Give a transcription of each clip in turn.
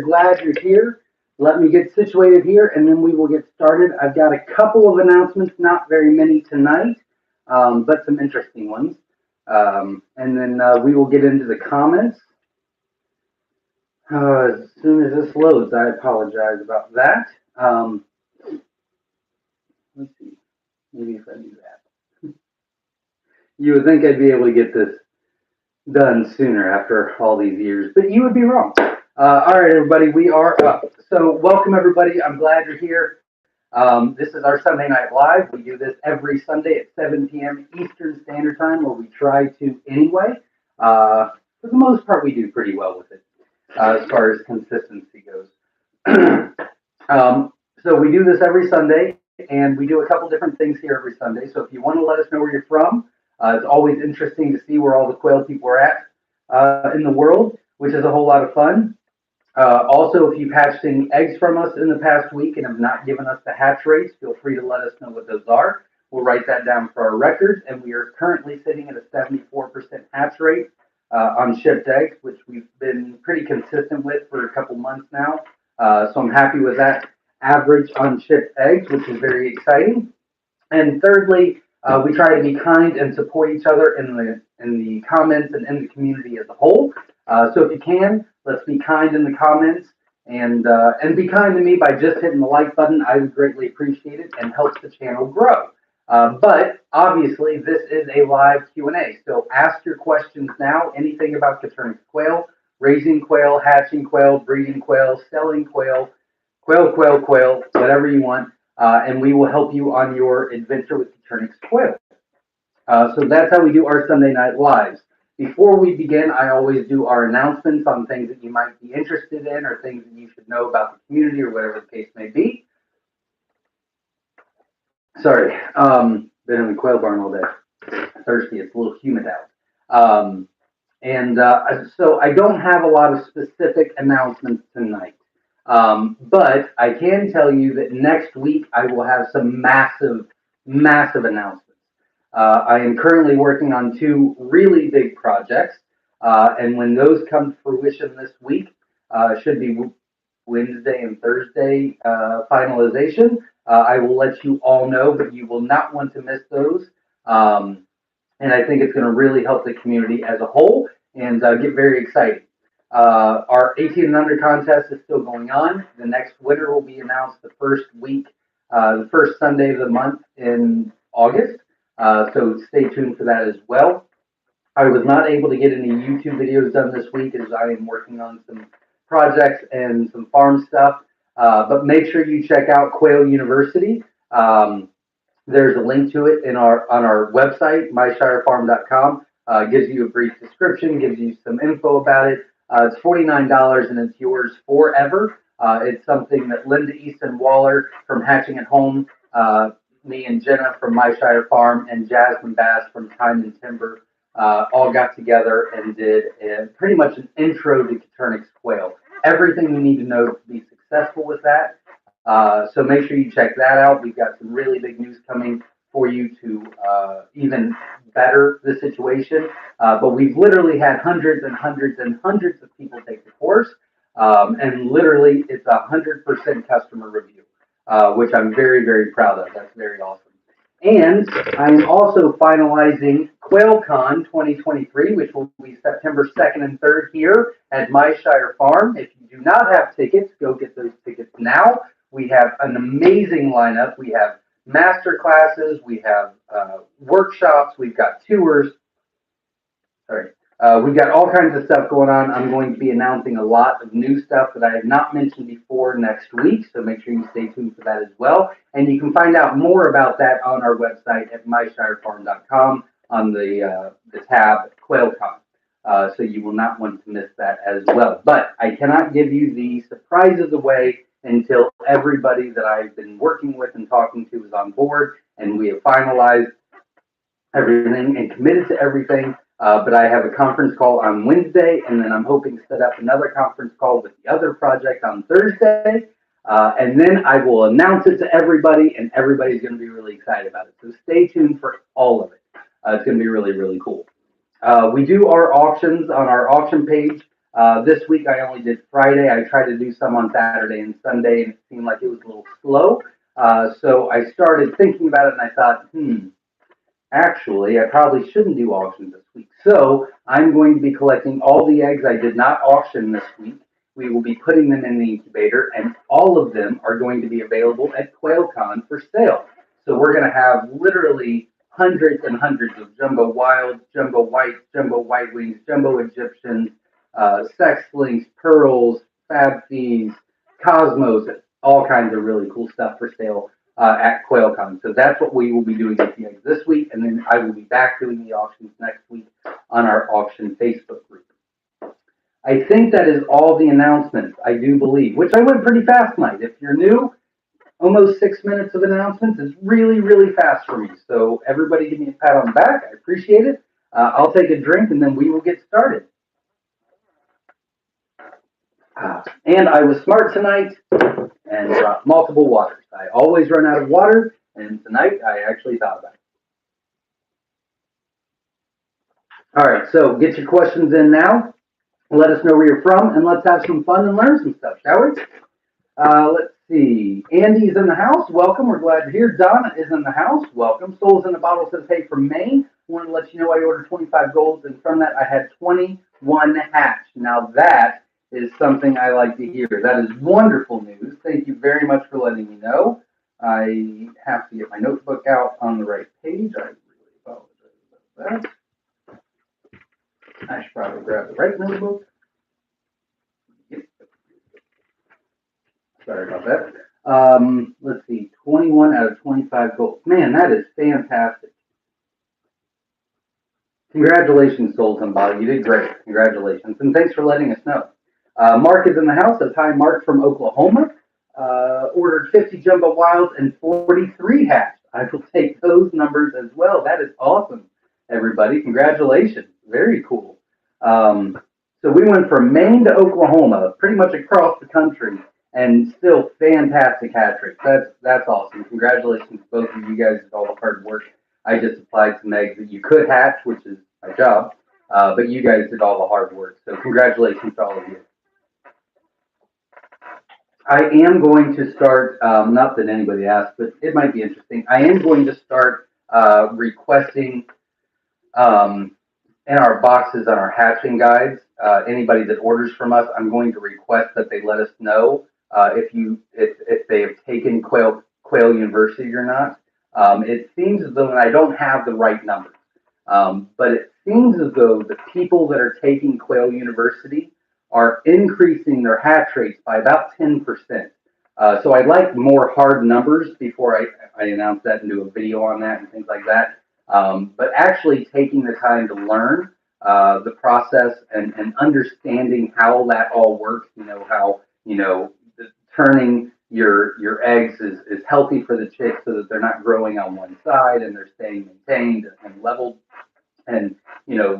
Glad you're here. Let me get situated here and then we will get started. I've got a couple of announcements, not very many tonight, but some interesting ones. And then we will get into the comments. As soon as this loads, I apologize about that. Let's see, maybe if I do that. You would think I'd be able to get this done sooner after all these years, but you would be wrong. All right, everybody, we are up. So welcome, everybody. I'm glad you're here. This is our Sunday Night Live. We do this every Sunday at 7 p.m. Eastern Standard Time, or we try to anyway. For the most part, we do pretty well with it as far as consistency goes. So we do this every Sunday, and we do a couple different things here every Sunday. So if you want to let us know where you're from, it's always interesting to see where all the quail people are at in the world, which is a whole lot of fun. Also, if you've hatched any eggs from us in the past week and have not given us the hatch rates, feel free to let us know what those are. We'll write that down for our records, and we are currently sitting at a 74% hatch rate on shipped eggs, which we've been pretty consistent with for a couple months now. So I'm happy with that average on shipped eggs, which is very exciting. And thirdly, we try to be kind and support each other in the comments and in the community as a whole. So if you can, let's be kind in the comments and be kind to me by just hitting the like button. I would greatly appreciate it and helps the channel grow. But obviously, this is a live Q&A. So ask your questions now. Anything about Coturnix quail, raising quail, hatching quail, breeding quail, selling quail, quail, whatever you want. And we will help you on your adventure with Coturnix quail. So that's how we do our Sunday Night Lives. Before we begin, I always do our announcements on things that you might be interested in or things that you should know about the community or whatever the case may be. Sorry, been in the quail barn all day. Thirsty, it's a little humid out. So I don't have a lot of specific announcements tonight. But I can tell you that next week I will have some massive announcements. I am currently working on two really big projects, and when those come to fruition this week, should be Wednesday and Thursday finalization. I will let you all know, but you will not want to miss those. And I think it's going to really help the community as a whole and get very exciting. Our 18 and under contest is still going on. The next winner will be announced the first Sunday of the month in August. So stay tuned for that as well. I was not able to get any YouTube videos done this week as I am working on some projects and some farm stuff. But make sure you check out Quail University. There's a link to it on our website, myshirefarm.com. Gives you a brief description, gives you some info about it. It's $49 and it's yours forever. It's something that Linda Easton Waller from Hatching at Home, me and Jenna from Myshire Farm, and Jasmine Bass from Time and Timber all got together and did pretty much an intro to Coturnix quail. Everything you need to know to be successful with that. So make sure you check that out. We've got some really big news coming for you to even better the situation. But we've literally had hundreds and hundreds and hundreds of people take the course. And literally, it's 100% customer review, which I'm very, very proud of. That's very awesome. And I'm also finalizing QuailCon 2023, which will be September 2nd and 3rd here at Myshire Farm. If you do not have tickets, go get those tickets now. We have an amazing lineup. We have master classes, we have workshops, we've got tours. We've got all kinds of stuff going on. I'm going to be announcing a lot of new stuff that I have not mentioned before next week, so make sure you stay tuned for that as well. And you can find out more about that on our website at myshirefarm.com on the tab QuailCon. So you will not want to miss that as well. But I cannot give you the surprises away until everybody that I've been working with and talking to is on board and we have finalized everything and committed to everything. But I have a conference call on Wednesday, and then I'm hoping to set up another conference call with the other project on Thursday. And then I will announce it to everybody, and everybody's going to be really excited about it. So stay tuned for all of it. It's going to be really, really cool. We do our auctions on our auction page This week I only did Friday. I tried to do some on Saturday and Sunday, and it seemed like it was a little slow. So I started thinking about it, and I thought, actually, I probably shouldn't do auctions this week. So I'm going to be collecting all the eggs I did not auction this week. We will be putting them in the incubator, and all of them are going to be available at QuailCon for sale. So we're going to have literally hundreds and hundreds of jumbo wilds, jumbo white wings, jumbo Egyptians, sex links, pearls, fab fees, cosmos, all kinds of really cool stuff for sale at QuailCon. So that's what we will be doing with the eggs this week, and then I will be back doing the auctions next week on our auction Facebook group. I think that is all the announcements, I do believe, which I went pretty fast tonight. If you're new, almost 6 minutes of announcements is really, really fast for me. So everybody give me a pat on the back. I appreciate it. I'll take a drink, and then we will get started. And I was smart tonight and brought multiple waters. I always run out of water, and tonight I actually thought about it. All right, so get your questions in now. Let us know where you're from, and let's have some fun and learn some stuff, shall we? Let's see. Andy's in the house. Welcome. We're glad you're here. Donna is in the house. Welcome. Souls in the Bottle says, hey, from Maine. I wanted to let you know I ordered 25 golds, and from that I had 21 hatched. Now that is something I like to hear. That is wonderful news. Thank you very much for letting me know. I have to get my notebook out on the right page. I really apologize about that. I should probably grab the right notebook. Yep. Sorry about that. Let's see, 21 out of 25 goals. Man, that is fantastic. Congratulations, Souls and Body. You did great. Congratulations. And thanks for letting us know. Mark is in the house. Says, hi, Mark from Oklahoma. Ordered 50 jumbo wilds and 43 hatched. I will take those numbers as well. That is awesome, everybody. Congratulations. Very cool. So we went from Maine to Oklahoma, pretty much across the country, and still fantastic hatch rates. That's awesome. Congratulations to both of you guys for all the hard work. I just applied some eggs that you could hatch, which is my job, but you guys did all the hard work. So congratulations to all of you. I am going to start, not that anybody asked, but it might be interesting. I am going to start requesting in our boxes on our hatching guides, anybody that orders from us, I'm going to request that they let us know if they have taken Quail University or not. It seems as though, and I don't have the right numbers, but it seems as though the people that are taking Quail University are increasing their hatch rates by about 10%. So I'd like more hard numbers before I announce that and do a video on that and things like that. But actually taking the time to learn the process and understanding how that all works, how, turning your eggs is healthy for the chicks so that they're not growing on one side and they're staying maintained and leveled. And,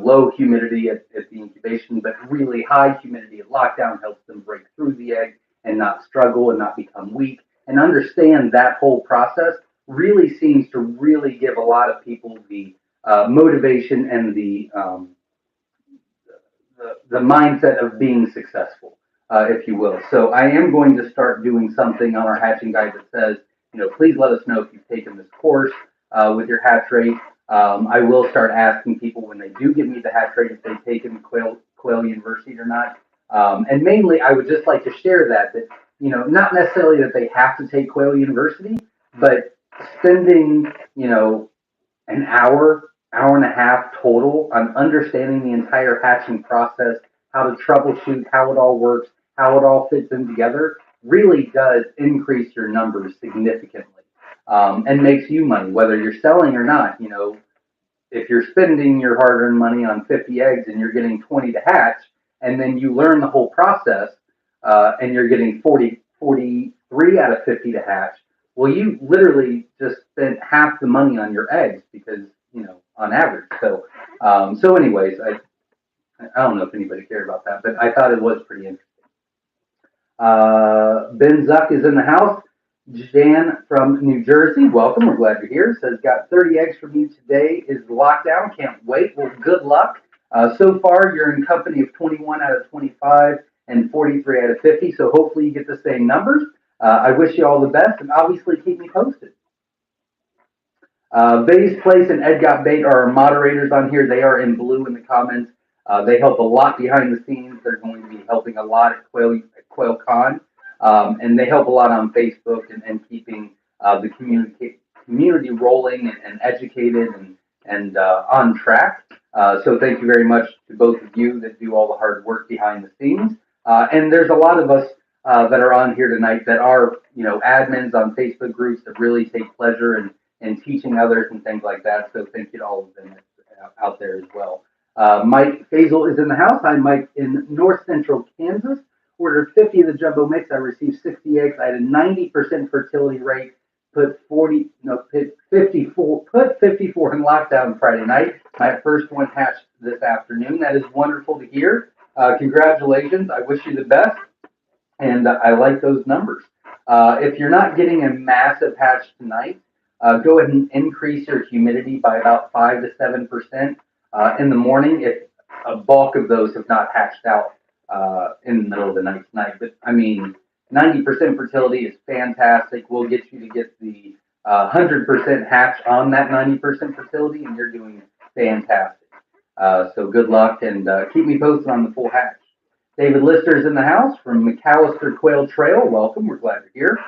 low humidity at the incubation, but really high humidity at lockdown helps them break through the egg and not struggle and not become weak. And understand that whole process really seems to really give a lot of people the motivation and the mindset of being successful, if you will. So I am going to start doing something on our hatching guide that says, please let us know if you've taken this course with your hatch rate. I will start asking people when they do give me the hatch rate if they've taken Quail University or not. And mainly, I would just like to share that not necessarily that they have to take Quail University, but spending, an hour and a half total on understanding the entire hatching process, how to troubleshoot, how it all works, how it all fits in together, really does increase your numbers significantly. And makes you money, whether you're selling or not. If you're spending your hard-earned money on 50 eggs and you're getting 20 to hatch, and then you learn the whole process, and you're getting 43 out of 50 to hatch, well, you literally just spent half the money on your eggs because, on average. So, anyways, I don't know if anybody cared about that, but I thought it was pretty interesting. Ben Zuck is in the house. Jan from New Jersey, welcome. We're glad you're here. Says, got 30 eggs from you today. Is lockdown. Can't wait. Well, good luck. So far, you're in company of 21 out of 25 and 43 out of 50, so hopefully you get the same numbers. I wish you all the best, and obviously keep me posted. Vase Place and Ed Got Bait are our moderators on here. They are in blue in the comments. They help a lot behind the scenes. They're going to be helping a lot at QuailCon, and they help a lot on Facebook and keeping the community rolling and educated and on track. So thank you very much to both of you that do all the hard work behind the scenes. And there's a lot of us that are on here tonight that are, admins on Facebook groups that really take pleasure and teaching others and things like that. So thank you to all of them out there as well. Mike Faisal is in the house. Hi, Mike, in North Central Kansas. Ordered 50 of the jumbo mix. I received 60 eggs. I had a 90% fertility rate. Put 54 in lockdown Friday night. My first one hatched this afternoon. That is wonderful to hear. Congratulations. I wish you the best. And I like those numbers. If you're not getting a massive hatch tonight, go ahead and increase your humidity by about 5 to 7% in the morning if a bulk of those have not hatched out in the middle of the night tonight. But I mean, 90% fertility is fantastic. We'll get you to get the 100% hatch on that 90% fertility, and you're doing fantastic. So good luck, and keep me posted on the full hatch. David Lister's in the house from McAllister Quail Trail. Welcome. We're glad you're here.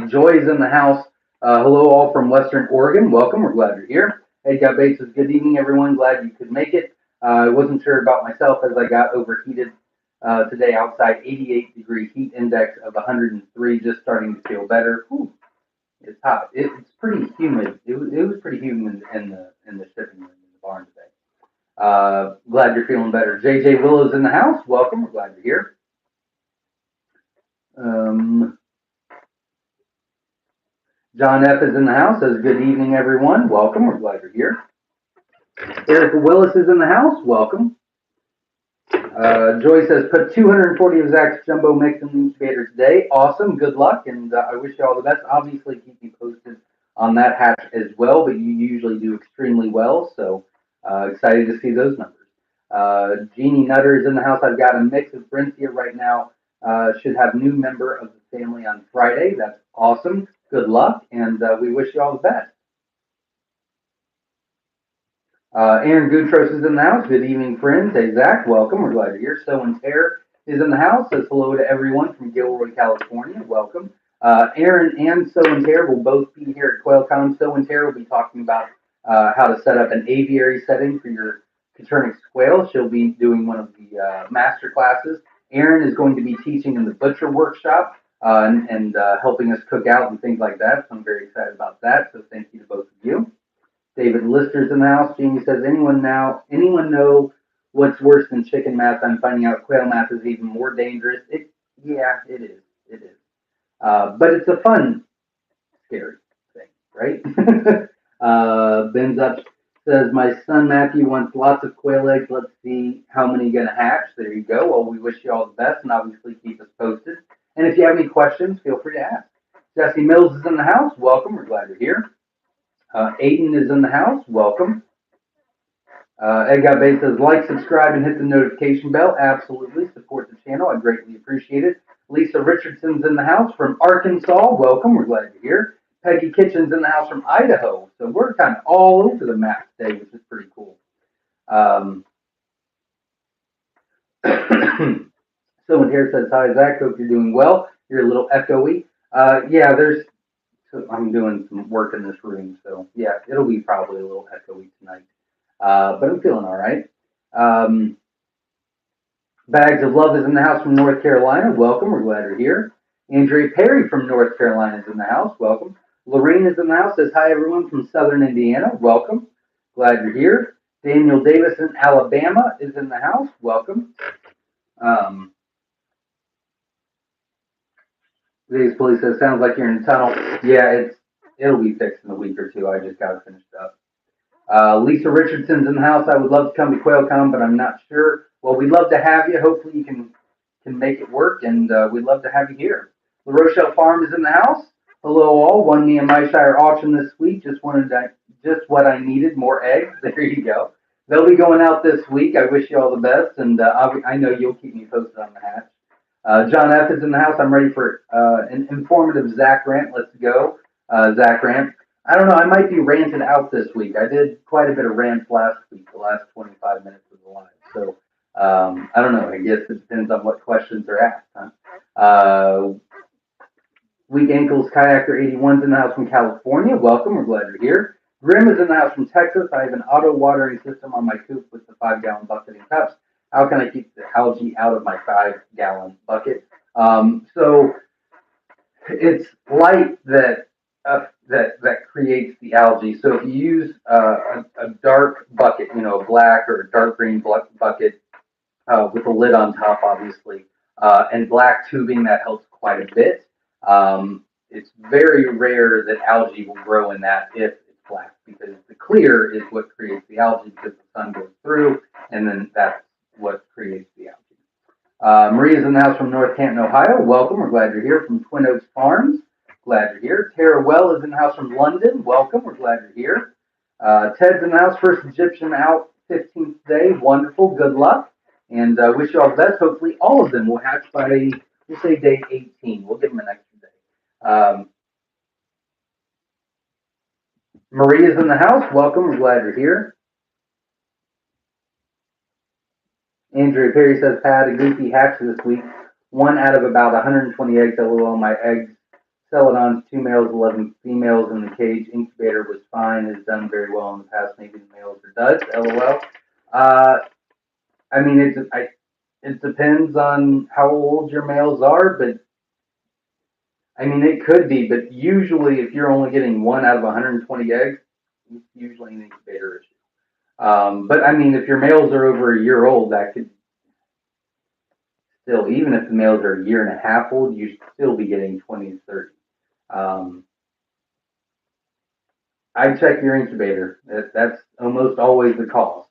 Joy's in the house. Hello, all from Western Oregon. Welcome. We're glad you're here. Hey, Got Bates says, good evening, everyone. Glad you could make it. I wasn't sure about myself as I got overheated today outside. 88-degree heat index of 103, just starting to feel better. Whew. It's hot. It's pretty humid. It was pretty humid in the shipping room in the barn today. Glad you're feeling better. JJ Willow's in the house. Welcome. We're glad you're here. John F. is in the house. Says, good evening, everyone. Welcome. We're glad you're here. Erica Willis is in the house. Welcome. Joy says, put 240 of Zach's jumbo mix in the incubator today. Awesome. Good luck, and I wish you all the best. Obviously, keep me posted on that hatch as well, but you usually do extremely well, so excited to see those numbers. Jeannie Nutter is in the house. I've got a mix of Brintia right now. Should have new member of the family on Friday. That's awesome. Good luck, and we wish you all the best. Aaron Gutros is in the house. Good evening, friends. Hey, Zach, welcome. We're glad you're here. So and Tear is in the house. Says hello to everyone from Gilroy, California. Welcome. Aaron and So and Tear will both be here at QuailCon. So and Tear will be talking about how to set up an aviary setting for your Coturnix quail. She'll be doing one of the master classes. Aaron is going to be teaching in the butcher workshop and helping us cook out and things like that. So I'm very excited about that. So thank you to both of you. David Lister's in the house. Jamie says, anyone know what's worse than chicken math? I'm finding out quail math is even more dangerous. Yeah, it is. It is. But it's a fun, scary thing, right? Ben's up says, my son Matthew wants lots of quail eggs. Let's see how many going to hatch. There you go. Well, we wish you all the best, and obviously keep us posted. And if you have any questions, feel free to ask. Jesse Mills is in the house. Welcome. We're glad you're here. Aiden is in the house. Welcome. Ed Got Bait says, like, subscribe, and hit the notification bell. Absolutely. Support the channel. I greatly appreciate it. Lisa Richardson's in the house from Arkansas. Welcome. We're glad you're here. Peggy Kitchen's in the house from Idaho. So we're kind of all over the map today, which is pretty cool. Someone here says, hi, Zach. Hope you're doing well. You're a little echoey. Yeah, I'm doing some work in this room, so yeah, it'll be probably a little echoey tonight. But I'm feeling all right. Bags of Love is in the house from North Carolina. Welcome. We're glad you're here. Andrea Perry from North Carolina is in the house. Welcome. Lorraine is in the house. Says, hi, everyone from Southern Indiana. Welcome. Glad you're here. Daniel Davis in Alabama is in the house. Welcome. Today's police says, sounds like you're in a tunnel. Yeah, it'll be fixed in a week or two. I just got to finish it up. Lisa Richardson's in the house. I would love to come to QuailCon, but I'm not sure. Well, we'd love to have you. Hopefully you can make it work, and we'd love to have you here. La Rochelle Farm is in the house. Hello all. Won me a Myshire auction this week. Just what I needed, more eggs. There you go. They'll be going out this week. I wish you all the best, and I know you'll keep me posted on the hatch. John F. is in the house. I'm ready for an informative Zach rant. Let's go, Zach rant. I don't know. I might be ranted out this week. I did quite a bit of rants last week. The last 25 minutes of the live. So I don't know. I guess it depends on what questions are asked. Huh? Weak Ankles Kayaker 81's in the house from California. Welcome. We're glad you're here. Grim is in the house from Texas. I have an auto watering system on my coop with the 5-gallon bucket and cups. How can I keep the algae out of my 5-gallon bucket? So it's light that creates the algae. So if you use a dark bucket, a black or a dark green bucket with a lid on top, obviously, and black tubing, that helps quite a bit. It's very rare that algae will grow in that if it's black, because the clear is what creates the algae because the sun goes through, and then that's what creates the algae. Maria's in the house from North Canton, Ohio. Welcome. We're glad you're here. From Twin Oaks Farms. Glad you're here. Tara Well is in the house from London. Welcome. We're glad you're here. Ted's in the house. First Egyptian out, 15th day. Wonderful. Good luck. And wish you all the best. Hopefully all of them will hatch by, we'll say, day 18. We'll give them an extra day. Maria's in the house. Welcome. We're glad you're here. Andrea Perry says, Pat, a goofy hatch this week. 1 out of about 120 eggs. LOL, my eggs. Celadons, 2 males, 11 females in the cage. Incubator was fine. Has done very well in the past. Maybe the males are duds. LOL. I mean, it depends on how old your males are, but I mean, it could be. But usually, if you're only getting 1 out of 120 eggs, it's usually an incubator issue. But I mean, if your males are over a year old, that could still, even if the males are a year and a half old, you should still be getting 20 to 30. I check your incubator. That's almost always the cause.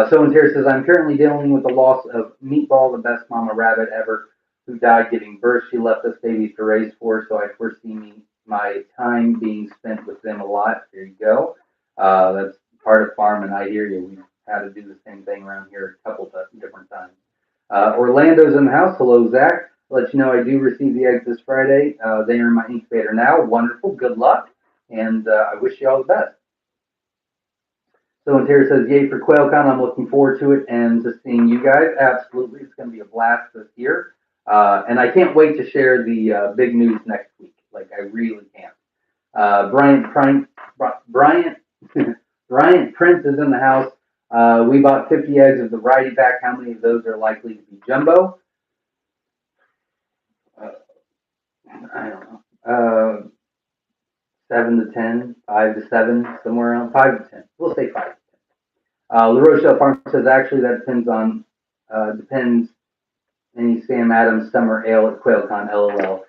Someone here says, I'm currently dealing with the loss of Meatball, the best mama rabbit ever, who died giving birth. She left us babies to raise for, so I foresee my time being spent with them a lot. There you go. That's part of farming. I hear you. We've had to do the same thing around here a couple of different times. Orlando's in the house. Hello, Zach. I'll let you know I do receive the eggs this Friday. They are in my incubator now. Wonderful. Good luck. And I wish you all the best. So Terry says, yay for QuailCon. I'm looking forward to it and to seeing you guys. Absolutely. It's going to be a blast this year. And I can't wait to share the big news next week. Like, I really can't. Bryant Prince is in the house. We bought 50 eggs of the variety pack. How many of those are likely to be jumbo? I don't know. 7 to 10, 5 to 7, somewhere around 5 to 10. We'll say 5 to 10. La Rochelle Farm says actually that depends. Any Sam Adams summer ale at QuailCon, LOL.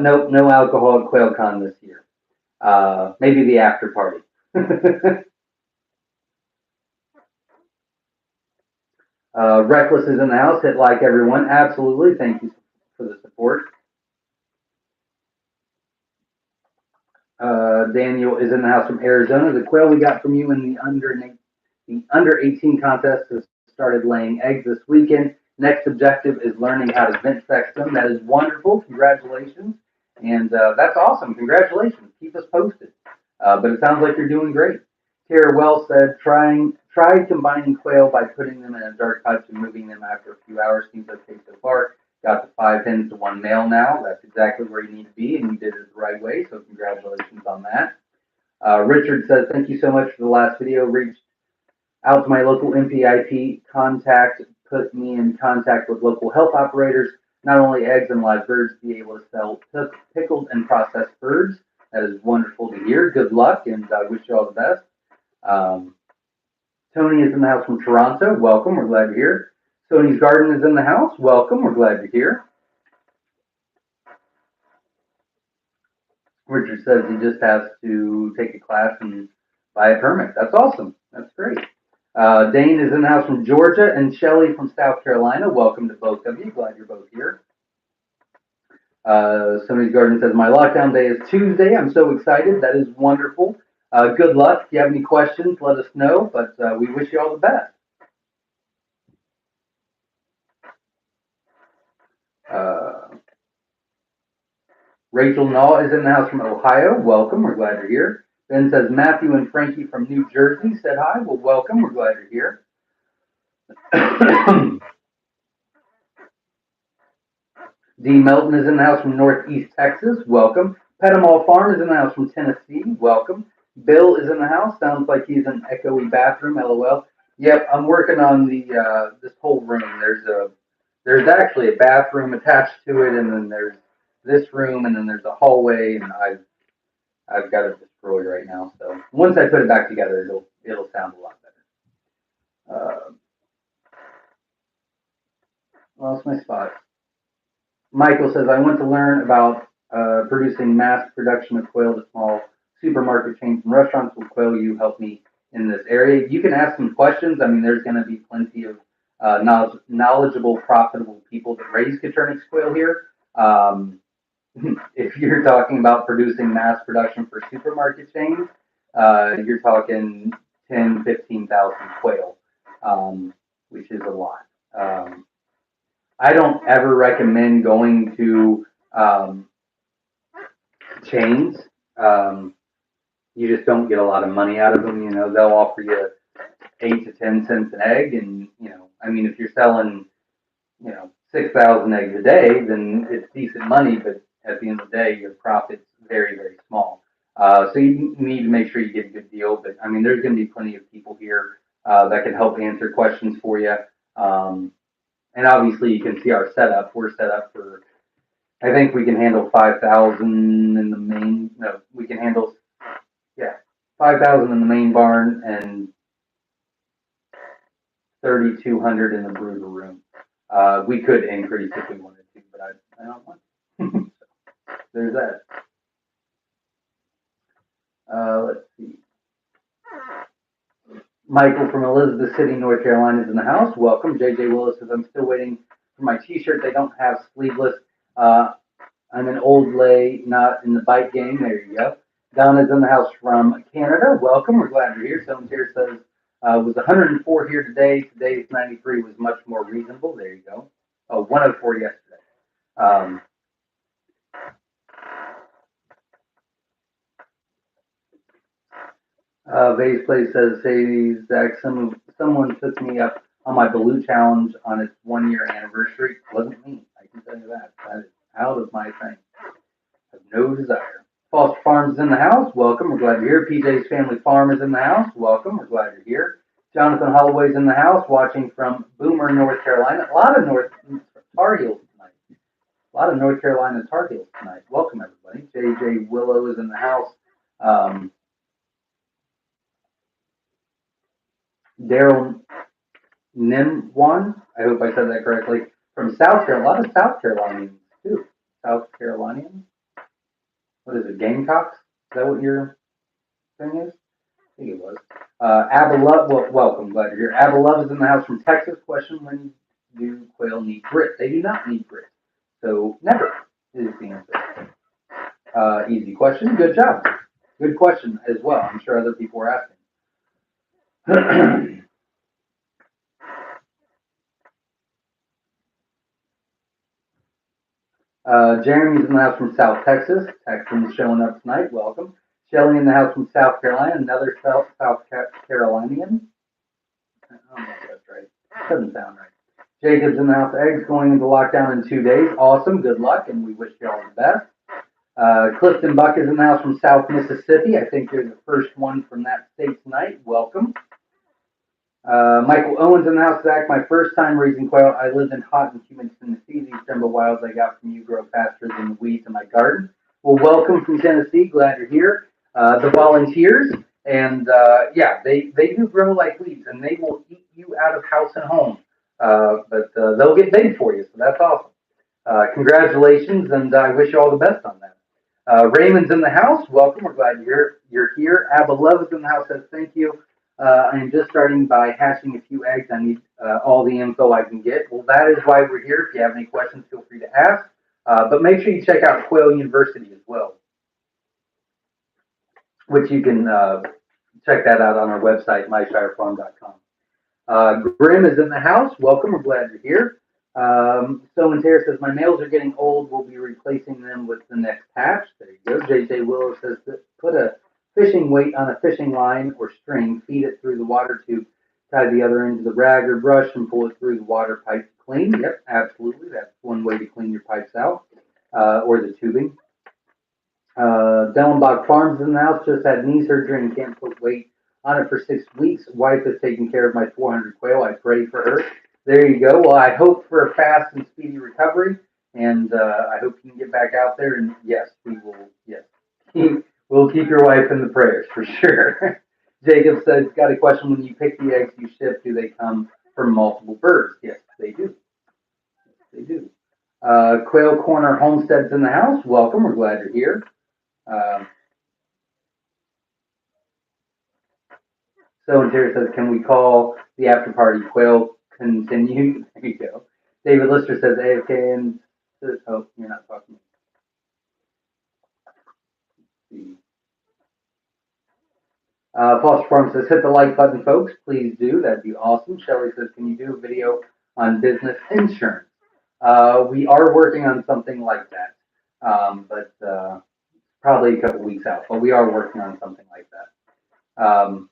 Nope, no alcohol at QuailCon this year. Maybe the after party. Reckless is in the house. Hit like everyone. Absolutely. Thank you for the support. Daniel is in the house from Arizona. The quail we got from you in the under 18 contest has started laying eggs this weekend. Next objective is learning how to vent sex them. That is wonderful. Congratulations. And that's awesome. Congratulations. Keep us posted. But it sounds like you're doing great. Tara Well said, try combining quail by putting them in a dark hutch and moving them after a few hours. Seems okay so far. Got the 5 hens to 1 male now. That's exactly where you need to be, and you did it the right way, so congratulations on that. Richard says, thank you so much for the last video. Reached out to my local MPIP contact, put me in contact with local health operators. Not only eggs and live birds, be able to sell pickled and processed birds. That is wonderful to hear. Good luck, and I wish you all the best. Tony is in the house from Toronto. Welcome. We're glad you're here. Tony's Garden is in the house. Welcome. We're glad you're here. Richard says he just has to take a class and buy a permit. That's awesome. That's great. Dane is in the house from Georgia, and Shelly from South Carolina. Welcome to both of you. Glad you're both here. Somebody's Garden says, my lockdown day is Tuesday. I'm so excited. That is wonderful. Good luck. If you have any questions, let us know, but we wish you all the best. Uh, Rachel Naw is in the house from Ohio. Welcome. We're glad you're here. Ben says, Matthew and Frankie from New Jersey said hi. Well, welcome. We're glad you're here. D. Melton is in the house from Northeast Texas. Welcome. Pettimal Farm is in the house from Tennessee. Welcome. Bill is in the house. Sounds like he's in echoey bathroom. LOL. Yep, I'm working on the this whole room. There's actually a bathroom attached to it, and then there's this room, and then there's a hallway, and I've got it destroyed right now. So once I put it back together, it'll sound a lot better. Lost my spot. Michael says, I want to learn about producing mass production of quail to small supermarket chains and restaurants. Will quail you help me in this area? You can ask some questions. I mean, there's going to be plenty of knowledgeable, profitable people that raise Coturnix quail here. If you're talking about producing mass production for supermarket chains, you're talking 10, 15,000 quail, which is a lot. I don't ever recommend going to chains. You just don't get a lot of money out of them. You know, they'll offer you 8 to 10 cents an egg, and I mean, if you're selling, 6,000 eggs a day, then it's decent money. But at the end of the day, your profit's very, very small. So you need to make sure you get a good deal. But I mean, there's going to be plenty of people here that can help answer questions for you. And obviously, you can see our setup. We're set up for, I think we can handle 5,000 in the main. No, we can handle, 5,000 in the main barn and 3,200 in the brooder room. We could increase if we wanted to, but I don't want to. So there's that. Let's see. Michael from Elizabeth City, North Carolina is in the house. Welcome. JJ Willis says, I'm still waiting for my t-shirt. They don't have sleeveless. I'm an old lay, not in the bike game. There you go. Donna's in the house from Canada. Welcome. We're glad you're here. Someone here says, was 104 here today. Today's 93 was much more reasonable. There you go. Oh, 104 yesterday. Vase Place says, hey, Zach, someone took me up on my Baloo challenge on its 1 year anniversary. It wasn't me. I can tell you that. That is out of my thing. I have no desire. Foster Farms is in the house. Welcome. We're glad you're here. PJ's Family Farm is in the house. Welcome. We're glad you're here. Jonathan Holloway's in the house, watching from Boomer, North Carolina. A lot of Tar Heels tonight. A lot of North Carolina Tar Heels tonight. Welcome, everybody. JJ Willow is in the house. Daryl Nimwan, I hope I said that correctly, from South Carolina. A lot of South Carolinians, too. South Carolinians? What is it, Gamecocks? Is that what your thing is? I think it was. Abalove, welcome, glad you're here. Abalove is in the house from Texas. Question, when do quail need grit? They do not need grit. So, never is the answer. Easy question. Good job. Good question as well. I'm sure other people were asking. Jeremy's in the house from South Texas. Texans showing up tonight. Welcome. Shelly in the house from South Carolina. Another South Carolinian. I don't know if that's right. Doesn't sound right. Jacob's in the house. Eggs going into lockdown in 2 days. Awesome. Good luck, and we wish you all the best. Clifton Buck is in the house from South Mississippi. I think you're the first one from that state tonight. Welcome. Michael Owens in the house. Zach, my first time raising quail. I live in hot and humid Tennessee. These jumbo wilds I got from you grow faster than the weeds in my garden. Well, welcome from Tennessee. Glad you're here. The volunteers, and they do grow like weeds, and they will eat you out of house and home. But they'll get big for you, so that's awesome. Congratulations, and I wish you all the best on that. Raymond's in the house. Welcome. We're glad you're here. Abba Love is in the house. Says thank you. I'm just starting by hatching a few eggs. I need all the info I can get. Well, that is why we're here. If you have any questions, feel free to ask. But make sure you check out Quail University as well, which you can check that out on our website, myshirefarm.com. Grim is in the house. Welcome. We're glad you're here. Stoneman Terrace says, my males are getting old. We'll be replacing them with the next hatch. There you go. JJ Willow says, put a fishing weight on a fishing line or string, feed it through the water tube, tie the other end to the rag or brush, and pull it through the water pipe to clean. Yep, absolutely. That's one way to clean your pipes out, or the tubing. Dellenbach Farms in the house, just had knee surgery and can't put weight on it for 6 weeks. Wife is taking care of my 400 quail. I pray for her. There you go. Well, I hope for a fast and speedy recovery, and I hope you can get back out there. And yes, we will. Yes, we'll keep your wife in the prayers for sure. Jacob says, got a question. When you pick the eggs you ship, do they come from multiple birds? Yes, they do. Yes, they do. Quail Corner Homestead's in the house. Welcome. We're glad you're here. So Terry says, can we call the after party Quail Continue? There you go. David Lister says, AFK and oh, you're not talking. Foster Farm says, hit the like button, folks. Please do. That'd be awesome. Shelley says, can you do a video on business insurance? We are working on something like that, but probably a couple weeks out. But we are working on something like that.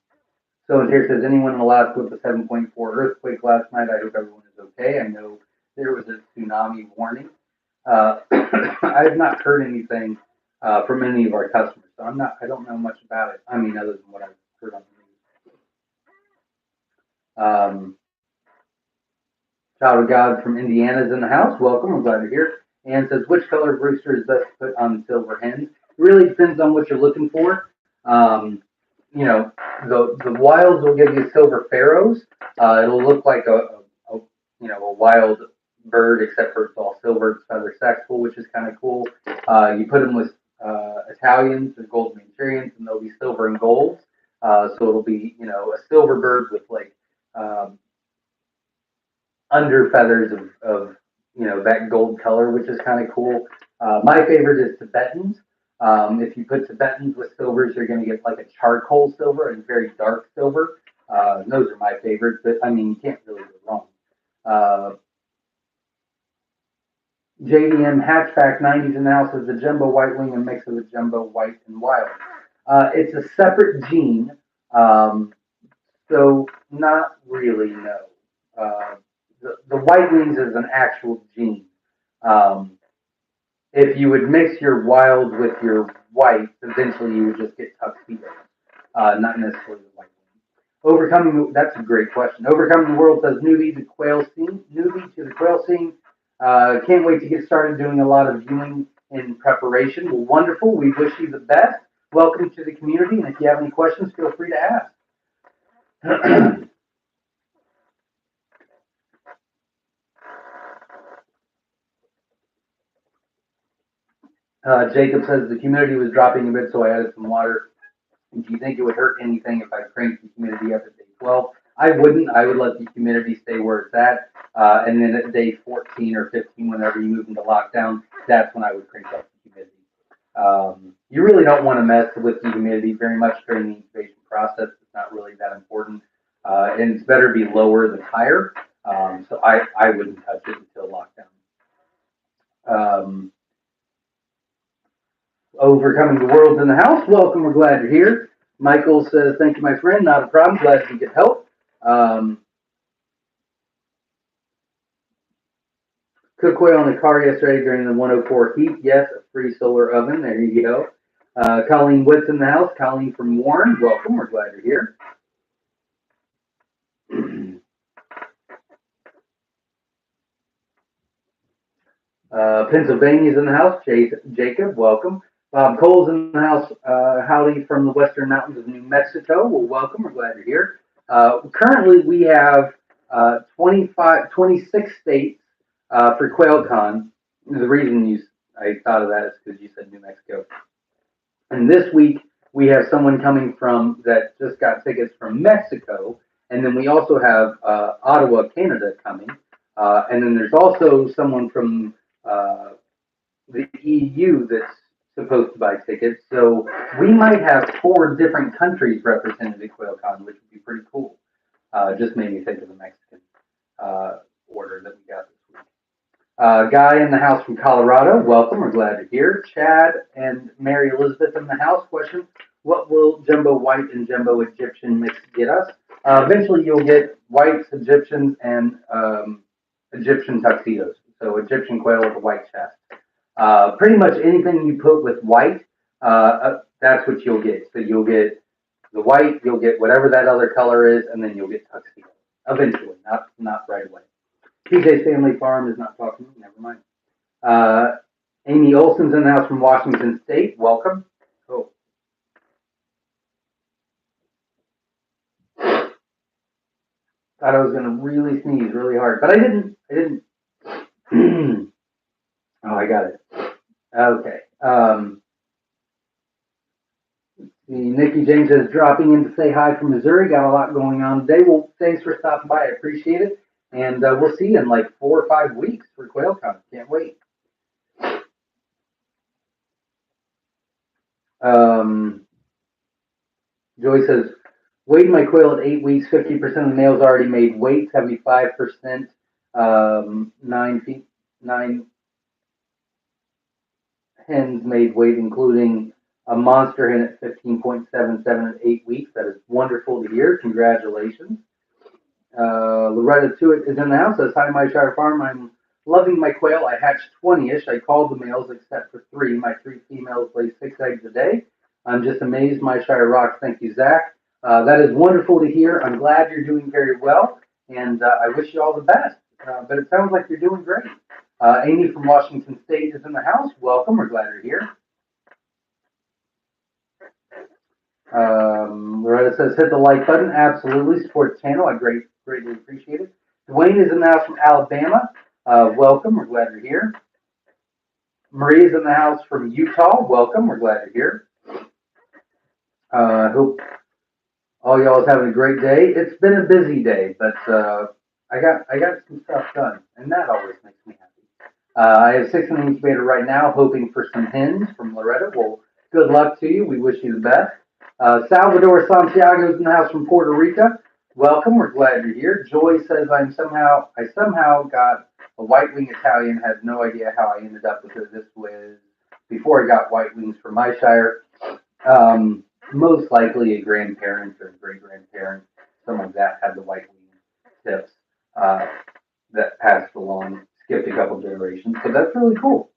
So here says, anyone in Alaska with a 7.4 earthquake last night? I hope everyone is okay. I know there was a tsunami warning. I have not heard anything from any of our customers, so I don't know much about it. I mean, other than what I've heard on the news. Child of God from Indiana is in the house. Welcome. I'm glad you're here. And says, which color rooster is best to put on silver hens? It really depends on what you're looking for. You know, the wilds will give you silver pharaohs. It'll look like a wild bird, except for it's all silver. It's feather sexual, which is kind of cool. You put them with Italians or golden Manchurians, and they'll be silver and gold. So it'll be, a silver bird with like under feathers of that gold color, which is kind of cool. My favorite is Tibetans. If you put Tibetans with silvers, you're going to get like a charcoal silver and very dark silver. Those are my favorites, but I mean, you can't really go wrong. JDM Hatchback 90s analysis, the jumbo white wing, a mix of the jumbo white and wild. It's a separate gene, so not really, no. The white wings is an actual gene. If you would mix your wild with your white, eventually you would just get tuxedos, not necessarily the white wing. That's a great question. Overcoming the World says, newbie to the quail scene. Can't wait to get started doing a lot of viewing in preparation. Well, wonderful. We wish you the best. Welcome to the community, and if you have any questions, feel free to ask. Jacob says the humidity was dropping a bit, so I added some water. Do you think it would hurt anything if I cranked the humidity up at day 12? I wouldn't. I would let the humidity stay where it's at. And then at day 14 or 15, whenever you move into lockdown, that's when I would crank up the humidity. You really don't want to mess with the humidity very much during the incubation process. It's not really that important. And it's better to be lower than higher. So I wouldn't touch it until lockdown. Overcoming the World's in the house. Welcome. We're glad you're here. Michael says, thank you, my friend. Not a problem. Glad you could help. Cook quail in the car yesterday during the 104 heat. Yes, a free solar oven. There you go. Colleen Witt's in the house. Colleen from Warren. Welcome. We're glad you're here. Pennsylvania's in the house. Jacob, welcome. Bob Cole's in the house. Howdy from the Western Mountains of New Mexico. Well, welcome. We're glad you're here. Currently, we have 26 states for QuailCon. The reason I thought of that is because you said New Mexico. And this week, we have someone coming that just got tickets from Mexico. And then we also have Ottawa, Canada coming. And then there's also someone from the EU that's supposed to buy tickets. So we might have 4 different countries represented at QuailCon, which would be pretty cool. Just made me think of the Mexican order that we got this week. Guy in the house from Colorado, welcome. We're glad to hear. Chad and Mary Elizabeth in the house. Question: what will Jumbo White and Jumbo Egyptian mix get us? Eventually, you'll get whites, Egyptians, and Egyptian tuxedos. So Egyptian quail with a white chest. Pretty much anything you put with white, that's what you'll get. So you'll get the white, you'll get whatever that other color is, and then you'll get tuxedo. Eventually, not right away. PJ's Family Farm is not talking to me. Never mind. Amy Olson's in the house from Washington State. Welcome. Oh. Thought I was going to really sneeze really hard, but I didn't. Oh, I got it. Okay. Nikki James is dropping in to say hi from Missouri. Got a lot going on today. Well, thanks for stopping by. I appreciate it. And we'll see you in like 4 or 5 weeks for QuailCon. Can't wait. Joy says, weighed my quail at 8 weeks. 50% of the males already made weight. 75%, 9 feet, 9 hens made weight, including a monster hen at 15.77 at 8 weeks. That is wonderful to hear. Congratulations. Loretta Tuitt is in the house. Says, hi, Myshire Farm. I'm loving my quail. I hatched 20-ish. I called the males except for 3. My 3 females lay 6 eggs a day. I'm just amazed. Myshire rocks. Thank you, Zach. That is wonderful to hear. I'm glad you're doing very well, and I wish you all the best. But it sounds like you're doing great. Amy from Washington State is in the house. Welcome. We're glad you're here. Loretta says, hit the like button. Absolutely. Support the channel. I greatly appreciate it. Dwayne is in the house from Alabama. Welcome. We're glad you're here. Marie is in the house from Utah. Welcome. We're glad you're here. Hope all y'all is having a great day. It's been a busy day, but I got some stuff done, and that always makes me happy. I have 6 in the incubator right now, hoping for some hens from Loretta. Well, good luck to you. We wish you the best. Salvador Santiago is in the house from Puerto Rico. Welcome. We're glad you're here. Joy says I somehow got a white wing Italian. Had no idea how I ended up with her. This was before I got white wings from Myshire. Most likely a grandparent or great grandparent, something like that, had the white wing tips that passed along, skipped a couple generations. So that's really cool.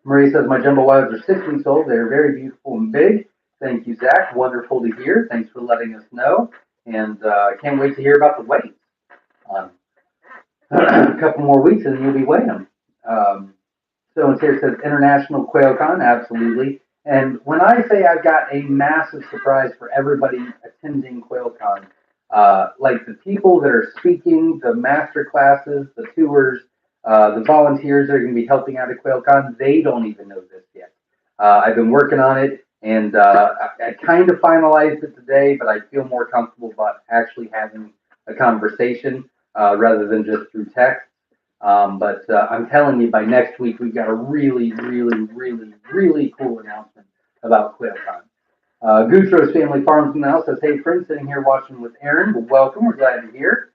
Marie says my jumbo wives are 6 weeks old. They're very beautiful and big. Thank you, Zach. Wonderful to hear. Thanks for letting us know. And I can't wait to hear about the weights. A couple more weeks and you'll be weighing them. So and here says International QuailCon. Absolutely. And when I say I've got a massive surprise for everybody attending QuailCon, like the people that are speaking, the master classes, the tours, the volunteers that are going to be helping out at QuailCon, they don't even know this yet. I've been working on it, and I kind of finalized it today, but I feel more comfortable about actually having a conversation rather than just through text. But I'm telling you, by next week, we've got a really, really, really, really cool announcement about QuailCon. Gutros Family Farms now says, hey, friends, sitting here watching with Aaron. Well, welcome. We're glad you're here.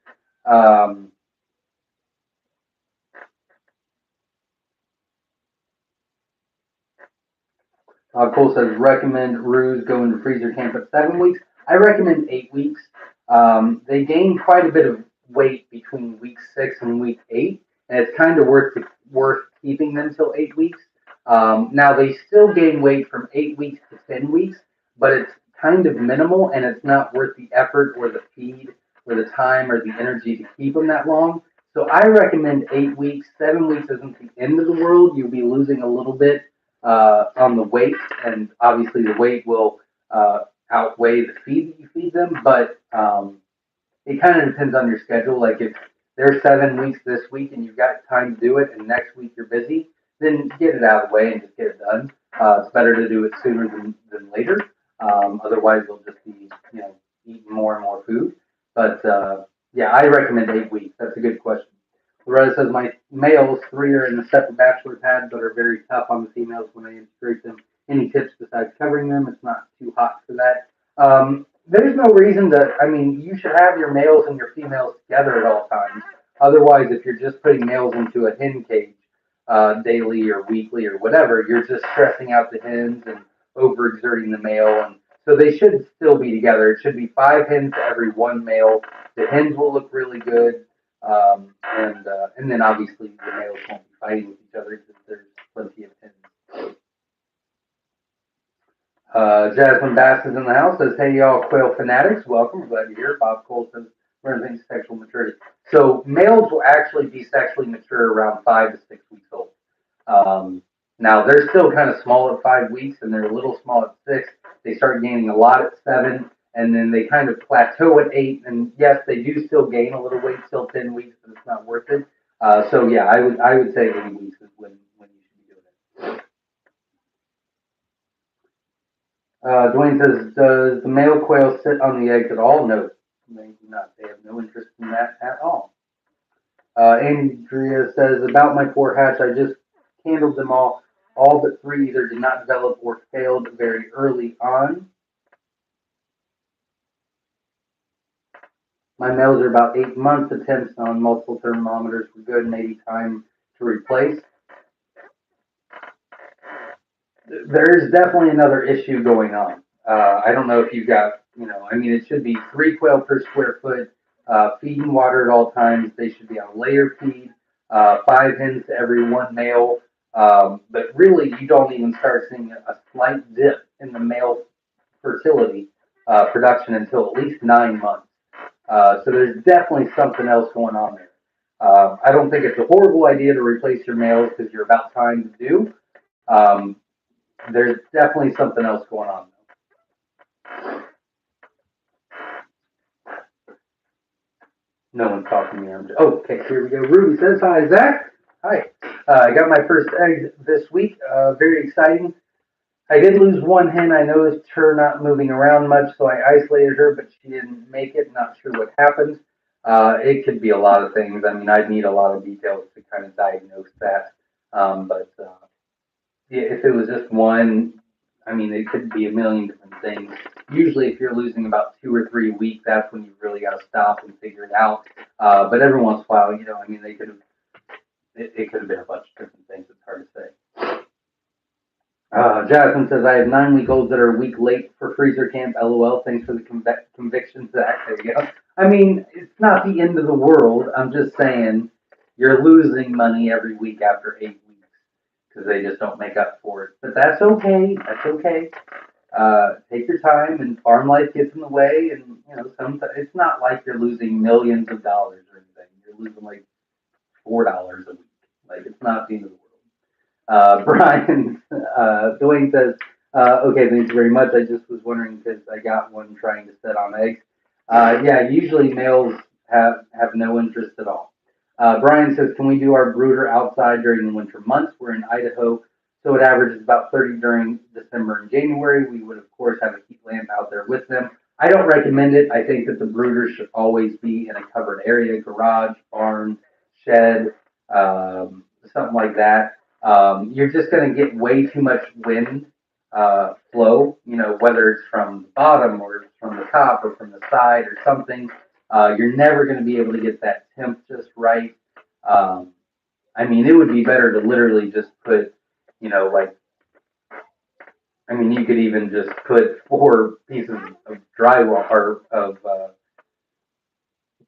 Cole says, recommend Ruse go into freezer camp at 7 weeks. I recommend 8 weeks. They gain quite a bit of weight between week 6 and week 8, and it's kind of worth keeping them till 8 weeks. Now, they still gain weight from 8 weeks to 10 weeks, but it's kind of minimal, and it's not worth the effort or the feed or the time or the energy to keep them that long. So I recommend 8 weeks. 7 weeks isn't the end of the world. You'll be losing a little bit on the weight, and obviously the weight will outweigh the feed that you feed them, but it kind of depends on your schedule. Like if there's 7 weeks this week and you've got time to do it, and next week you're busy, then get it out of the way and just get it done. It's better to do it sooner than later. Otherwise, you'll just be eating more and more food. But yeah, I recommend 8 weeks. That's a good question. Loretta says, my males, 3 are in the separate bachelor pad, but are very tough on the females when they integrate them. Any tips besides covering them? It's not too hot for that. There's no reason to, I mean, you should have your males and your females together at all times. Otherwise, if you're just putting males into a hen cage daily or weekly or whatever, you're just stressing out the hens and overexerting the male. And so they should still be together. It should be 5 hens to every 1 male. The hens will look really good. And then obviously the males won't be fighting with each other because there's plenty of hens. Jasmine Bass is in the house, says, hey y'all quail fanatics, welcome, we're glad you're here. Bob Cole says, we're in sexual maturity. So males will actually be sexually mature around 5 to 6 weeks old. Now they're still kind of small at 5 weeks and they're a little small at 6. They start gaining a lot at 7 and then they kind of plateau at 8. And yes, they do still gain a little weight till 10 weeks, but it's not worth it. So yeah, I would say 8 weeks is when you should be doing it. Dwayne says, does the male quail sit on the eggs at all? No, they do not. They have no interest in that at all. Andrea says, about my 4 hatch, I just handled them all. All but 3 either did not develop or failed very early on. My males are about 8 months. Attempts on multiple thermometers were good. Maybe time to replace. There's definitely another issue going on. I don't know if you've got, I mean, it should be 3 quail per square foot, feed and water at all times. They should be on layer feed, 5 hens to every 1 male. But really, you don't even start seeing a slight dip in the male fertility production until at least 9 months. So there's definitely something else going on there. I don't think it's a horrible idea to replace your males because you're about time to do. There's definitely something else going on. No one's talking to me. Okay, here we go. Ruby says, hi, Zach. Hi. I got my first eggs this week. Very exciting. I did lose 1 hen. I noticed her not moving around much, so I isolated her, but she didn't make it. Not sure what happened. It could be a lot of things. I mean, I'd need a lot of details to kind of diagnose that. But if it was just 1, I mean, it could be a million different things. Usually, if you're losing about 2 or 3 a week, that's when you really got to stop and figure it out. But every once in a while, I mean, they could have. It could have been a bunch of different things. It's hard to say. Jasmine says, I have 9-week-olds that are a week late for freezer camp. LOL. Thanks for the conviction, Zach. There you go. I mean, it's not the end of the world. I'm just saying you're losing money every week after 8 weeks because they just don't make up for it. But that's okay. That's okay. Take your time, and farm life gets in the way. And sometimes it's not like you're losing millions of dollars or anything. You're losing like $4 a week. Like it's not the end of the world. Brian Dwayne says, okay, thank you very much. I just was wondering because I got one trying to set on eggs. Yeah, usually males have no interest at all. Brian says, can we do our brooder outside during the winter months? We're in Idaho, so it averages about 30 during December and January. We would, of course, have a heat lamp out there with them. I don't recommend it. I think that the brooders should always be in a covered area, garage, barn, shed, something like that. You're just going to get way too much wind flow, whether it's from the bottom or from the top or from the side or something. You're never going to be able to get that temp just right. I mean, it would be better to literally just put, you could even just put 4 pieces of drywall or of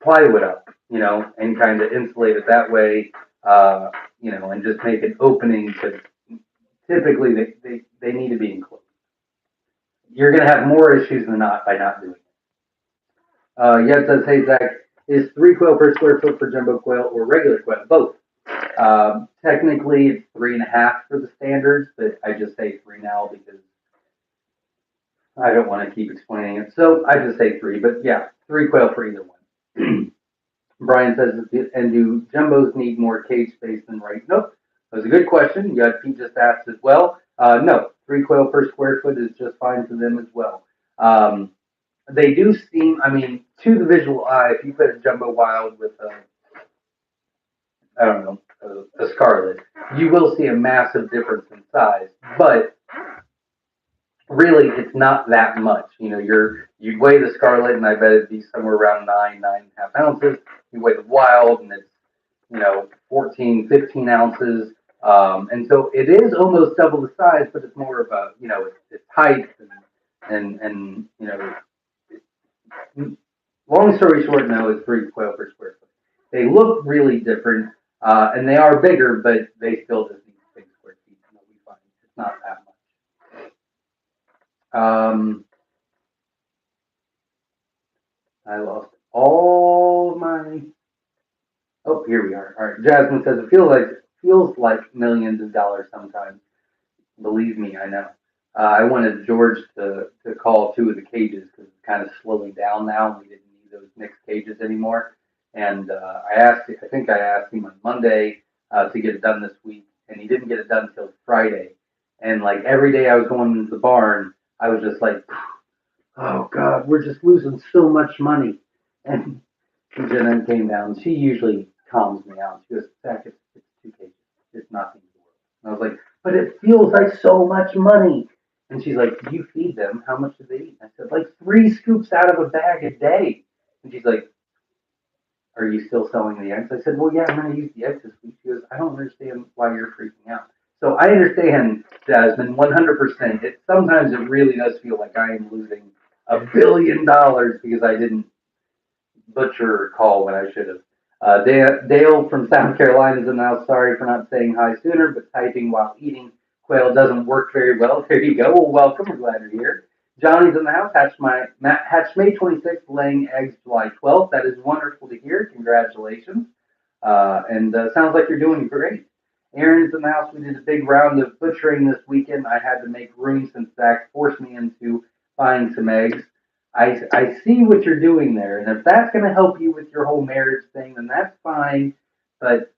plywood up, and kind of insulate it that way, and just make an opening because typically they need to be enclosed. You're going to have more issues than not by not doing it. Yet says, hey, Zach, is 3 quail per square foot for jumbo quail or regular quail? Both. Technically, it's 3.5 for the standards, but I just say 3 now because I don't want to keep explaining it. So I just say 3, but yeah, 3 quail for either one. Brian says, and do jumbos need more cage space than right? Nope. That was a good question. Pete just asked as well. No, 3 quail per square foot is just fine for them as well. They do seem, to the visual eye, if you put a jumbo wild with I don't know, a scarlet, you will see a massive difference in size. But really, it's not that much. You weigh the scarlet, and I bet it'd be somewhere around 9.5 ounces. You weigh the wild, and it's 14, 15 ounces. And so it is almost double the size, but it's more of a it's height and long story short, no, it's 3 quail per square foot. They look really different, and they are bigger, but they still just need 6 square feet. We find it's not that much. I lost all my. Oh, here we are. All right, Jasmine says it feels like millions of dollars sometimes. Believe me, I know. I wanted George to call 2 of the cages because it's kind of slowing down now. We didn't need those mixed cages anymore. And I think I asked him on Monday to get it done this week, and he didn't get it done until Friday. And like every day I was going into the barn, I was just like, oh God, we're just losing so much money. And Jen came down. She usually calms me out. She goes, Zach, it's 2 cages. It's nothing in the world. And I was like, but it feels like so much money. And she's like, you feed them. How much do they eat? I said, like 3 scoops out of a bag a day. And she's like, are you still selling the eggs? I said, well, yeah, I'm going to use the eggs this week. She goes, I don't understand why you're freaking out. So I understand, Jasmine, 100%. Sometimes it really does feel like I am losing $1 billion because I didn't butcher a call when I should have. Dale from South Carolina is now sorry for not saying hi sooner, but typing while eating quail doesn't work very well. There you go. Well, welcome. We're glad you're here. Johnny's in the house. Hatched May 26th, laying eggs July 12th. That is wonderful to hear. Congratulations. And sounds like you're doing great. Aaron's in the house. We did a big round of butchering this weekend. I had to make room since Zach forced me into buying some eggs. I see what you're doing there, and if that's going to help you with your whole marriage thing, then that's fine. But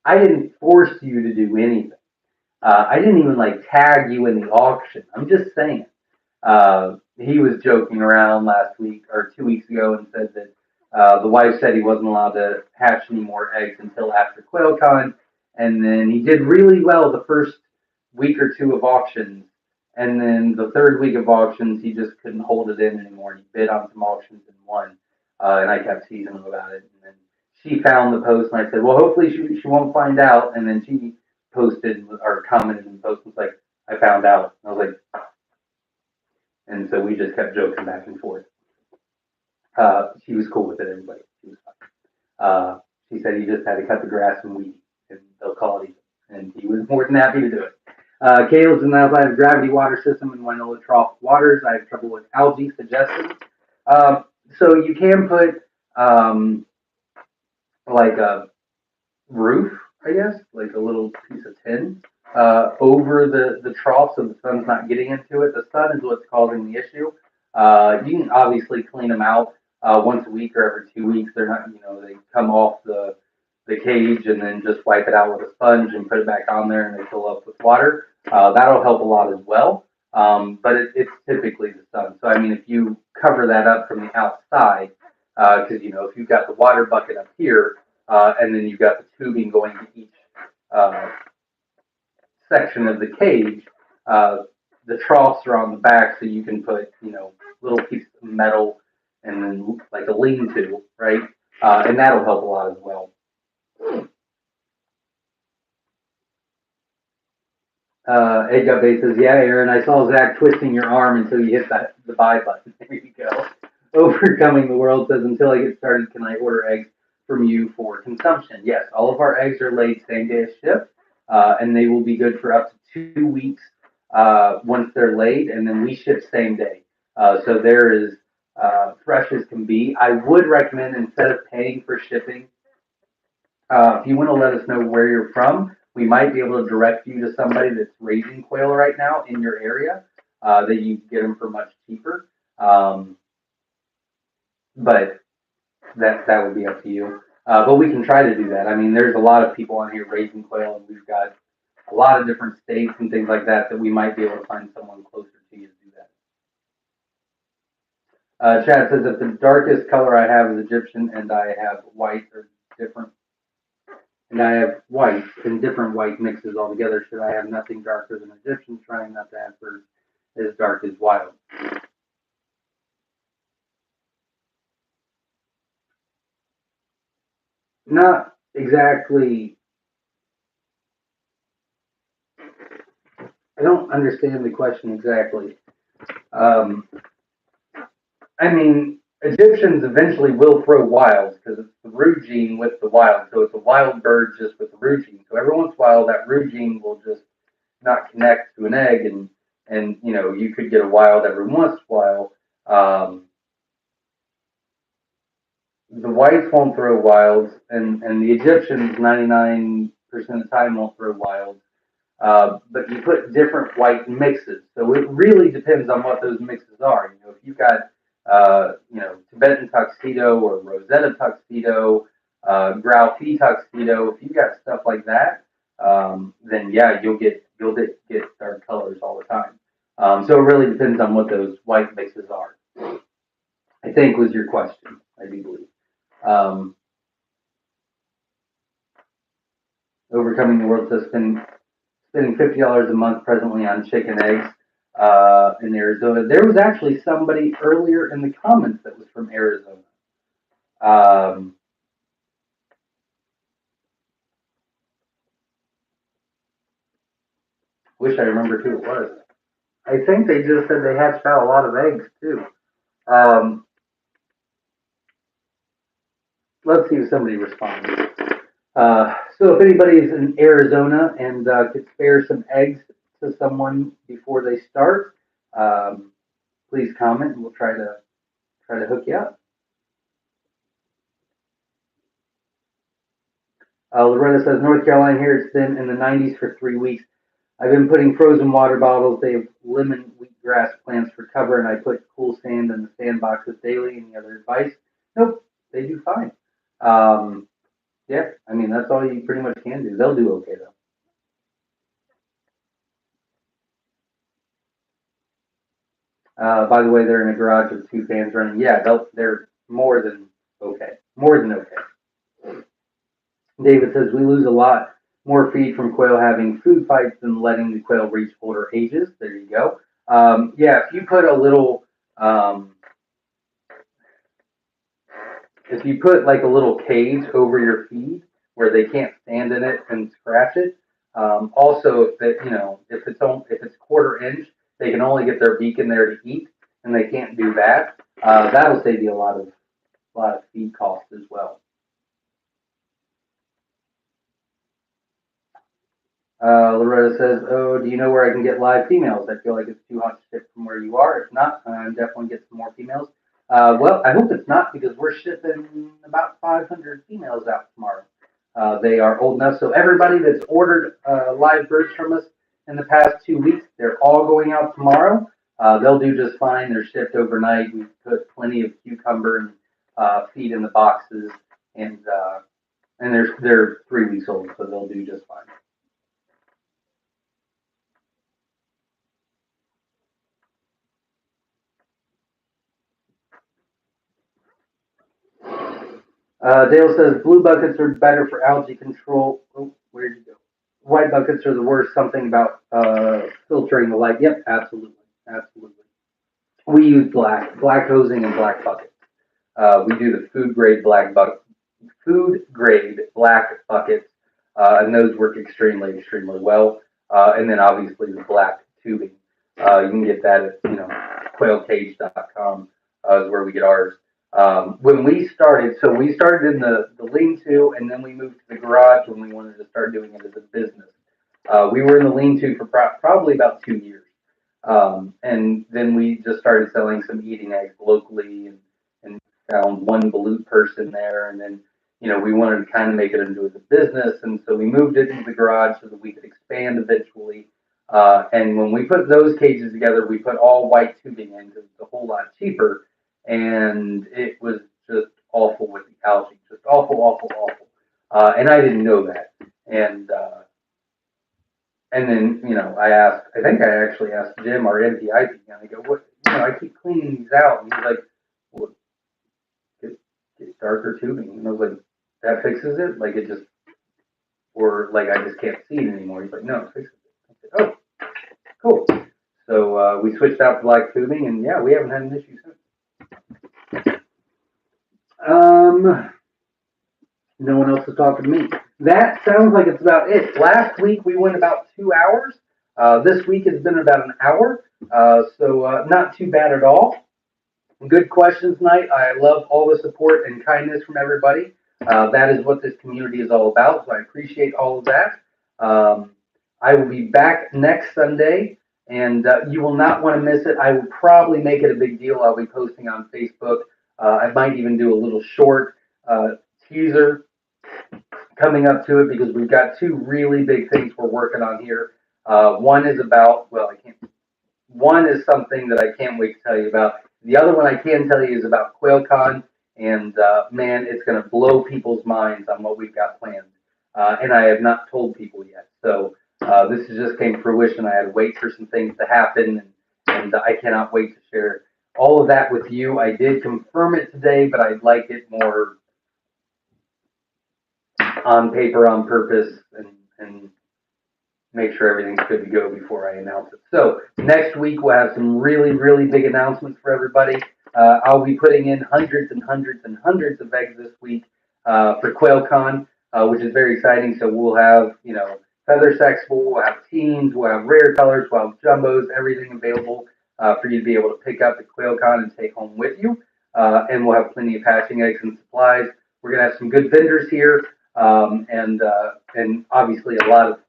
I didn't force you to do anything. I didn't even like tag you in the auction. I'm just saying. He was joking around last week or 2 weeks ago and said that the wife said he wasn't allowed to hatch any more eggs until after QuailCon, and then he did really well the first week or two of auctions, and then the third week of auctions he just couldn't hold it in anymore. He bid on some auctions and won, and I kept teasing him about it. And then she found the post, and I said, "Well, hopefully she won't find out." And then she posted or commented in the post was like, "I found out." I was like, and so we just kept joking back and forth. She was cool with it, everybody. She was fine. She said he just had to cut the grass and weed, and they'll call it even. And he was more than happy to do it. Caleb's in the outside of gravity water system in Winola Trough waters. I have trouble with algae suggestions. So you can put like a roof, I guess, like a little piece of tin over the trough so the sun's not getting into it. The sun is what's causing the issue. You can obviously clean them out once a week or every 2 weeks. They're not, they come off the cage and then just wipe it out with a sponge and put it back on there and they fill up with water. That'll help a lot as well. But it's typically the sun. So, I mean, if you cover that up from the outside, because, if you've got the water bucket up here, and then you've got the tubing going to each uh, section of the cage. The troughs are on the back, so you can put little pieces of metal and then like a lean-to, right? And that'll help a lot as well. Egg Up Base says, yeah, Aaron, I saw Zach twisting your arm until you hit the buy button. There you go. Overcoming the World says, until I get started, can I order eggs from you for consumption? Yes, all of our eggs are laid same day as shipped, and they will be good for up to 2 weeks once they're laid, and then we ship same day. So there is fresh as can be. I would recommend instead of paying for shipping, if you want to let us know where you're from, we might be able to direct you to somebody that's raising quail right now in your area that you get them for much cheaper. But that would be up to you. But we can try to do that. I mean, there's a lot of people on here raising quail, and we've got a lot of different states and things like that that we might be able to find someone closer to you to do that. Chad says that the darkest color I have is Egyptian, and I have white or different. and I have whites and different white mixes altogether. Should I have nothing darker than Egyptian, trying not to have birds as dark as wild? Not exactly. I don't understand the question exactly. Um, I mean, Egyptians eventually will throw wilds because it's the root gene with the wild. So it's a wild bird just with the root gene. So every once in a while, that root gene will just not connect to an egg, and you could get a wild every once in a while. The whites won't throw wilds, and the Egyptians 99% of the time won't throw wilds. But you put different white mixes. So it really depends on what those mixes are. If you've got, Tibetan tuxedo or Rosetta tuxedo, Graupi tuxedo, if you've got stuff like that, then yeah, you'll get dark colors all the time. So it really depends on what those white mixes are. I think was your question. I do believe. Overcoming the world system spending $50 a month presently on chicken eggs in Arizona. There was actually somebody earlier in the comments that was from Arizona. Um, wish I remembered who it was. I think they just said they hatched out a lot of eggs too. Um, let's see if somebody responds. So if anybody's in Arizona and could spare some eggs to someone before they start, um, please comment and we'll try to hook you up. Loretta says North Carolina here. It's been in the 90s for 3 weeks. I've been putting frozen water bottles. They have lemon wheatgrass plants for cover, and I put cool sand in the sand boxes daily. Any other advice? Nope, they do fine. Um, yeah, I mean that's all you pretty much can do. They'll do okay though. By the way, they're in a garage with two fans running. Yeah, they're more than okay. More than okay. David says we lose a lot more feed from quail having food fights than letting the quail reach older ages. There you go. Yeah, if you put a little um, if you put like a little cage over your feed where they can't stand in it and scratch it. Also, if it, if it's quarter inch, they can only get their beak in there to eat, and they can't do that. That'll save you a lot of feed costs as well. Loretta says, "Oh, do you know where I can get live females? I feel like it's too hot to ship from where you are. If not, definitely get some more females." Well, I hope it's not because we're shipping about 500 females out tomorrow. They are old enough, so everybody that's ordered live birds from us in the past 2 weeks, they're all going out tomorrow. They'll do just fine. They're shipped overnight. We put plenty of cucumber and feed in the boxes, and they're 3 weeks old, so they'll do just fine. Dale says blue buckets are better for algae control. Oh, where'd you go? White buckets are the worst. Something about filtering the light. Yep, absolutely, absolutely. We use black hosing and black buckets. We do the food grade black buckets, and those work extremely, extremely well. And then obviously the black tubing. You can get that at quailcage.com is where we get ours. When we started, so we started in the lean-to, and then we moved to the garage when we wanted to start doing it as a business. We were in the lean-to for probably about 2 years. And then we just started selling some eating eggs locally and found one balut person there. And then, we wanted to kind of make it into a business. And so we moved it into the garage so that we could expand eventually. And when we put those cages together, we put all white tubing in because it's a whole lot cheaper. And it was just awful with the algae, just awful, awful, awful. And I didn't know that. And then, I think I actually asked Jim, our NPIP, and I go, what, I keep cleaning these out. And he's like, well, get darker tubing. And I was like, that fixes it? Like, it just or like I just can't see it anymore. He's like, no, fix it. I said, oh, cool. So we switched out to black tubing, and yeah, we haven't had an issue since. No one else is talking to me. That sounds like it's about it. Last week we went about 2 hours. This week has been about an hour, so not too bad at all. Good questions tonight. I love all the support and kindness from everybody. That is what this community is all about, so I appreciate all of that. I will be back next Sunday, and you will not want to miss it. I will probably make it a big deal. I'll be posting on Facebook. I might even do a little short teaser coming up to it because we've got two really big things we're working on here. One is about, well, I can't. One is something that I can't wait to tell you about. The other one I can tell you is about QuailCon, and man, it's going to blow people's minds on what we've got planned. And I have not told people yet. So this just came to fruition. I had to wait for some things to happen, and I cannot wait to share all of that with you. I did confirm it today, but I'd like it more on paper, on purpose, and make sure everything's good to go before I announce it. So next week we'll have some really, really big announcements for everybody. I'll be putting in hundreds and hundreds and hundreds of eggs this week for QuailCon, which is very exciting. So we'll have, feather sexable, we'll have teams, we'll have rare colors, we'll have jumbos, everything available for you to be able to pick up at QuailCon and take home with you. And we'll have plenty of hatching eggs and supplies. We're going to have some good vendors here, and obviously a lot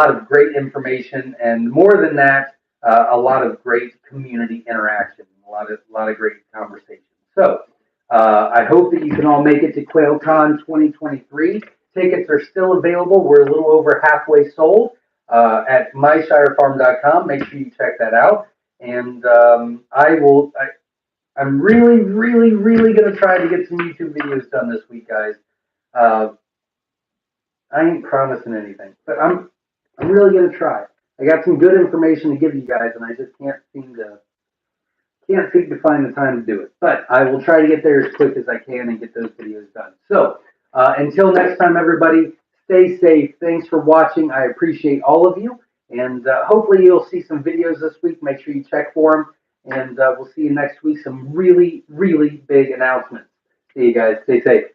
of great information, and more than that, a lot of great community interaction, a lot of great conversation. So I hope that you can all make it to QuailCon 2023. Tickets are still available. We're a little over halfway sold at myshirefarm.com. Make sure you check that out. And I'm really, really, really going to try to get some YouTube videos done this week, guys. I ain't promising anything, but I'm really going to try. I got some good information to give you guys, and I just can't seem to find the time to do it. But I will try to get there as quick as I can and get those videos done. So until next time, everybody, stay safe. Thanks for watching. I appreciate all of you, and hopefully you'll see some videos this week. Make sure you check for them, and we'll see you next week. Some really, really big announcements. See you guys. Stay safe.